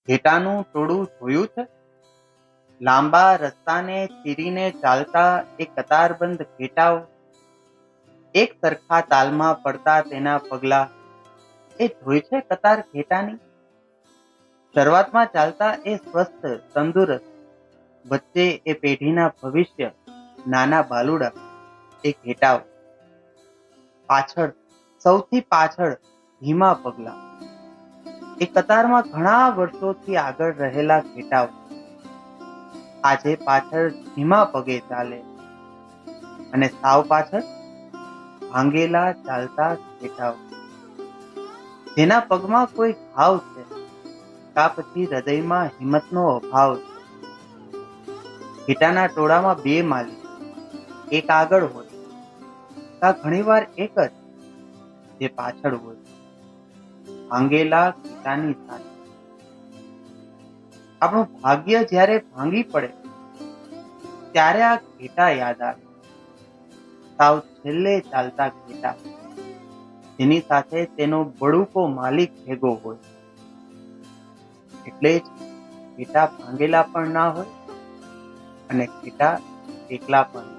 ઘેટાનું ટોળું જોયું છે? લાંબા રસ્તાને ચીરીને ચાલતા એ કતારબંધ ઘેટાઓ, એક સરખા તાલમાં પડતા તેના પગલા, એ જોઈ છે કતાર ઘેટાની? શરૂઆતમાં ચાલતા એ સ્વસ્થ, તંદુરસ્ત, વચ્ચે એ પેઢીના ભવિષ્ય, નાના બાલુડા, એ ઘેટાઓ. પાછળ, સૌથી પાછળ ધીમા પગલા, એ કતારમાં ઘણા વર્ષોથી આગળ રહેલા ઘેટાઓ આજે પાછળ ધીમા પગે ચાલે, અને સાવ પાછળ ભાંગેલા ચાલતા ઘેટાઓ, જેના પગમાં કોઈ ઘાવ છે, કા પછી હૃદયમાં હિંમતનો અભાવ છે. ઘેટાના ટોળામાં બે માલિક, એક આગળ હોય, કા ઘણીવાર એક જ, જે પાછળ હોય, ભાંગેલા ઘેટાની સાથે. આપણું ભાગ્ય જ્યારે ભાંગી પડે ત્યારે આ ઘેટા યાદ આવે, સાવ છેલ્લે ચાલતા ઘેટા, જેની સાથે તેનો બડુકો માલિક ભેગો હોય. એટલે જ ઘેટા ભાંગેલા પણ ના હોય અને ઘેટા એકલા પણ.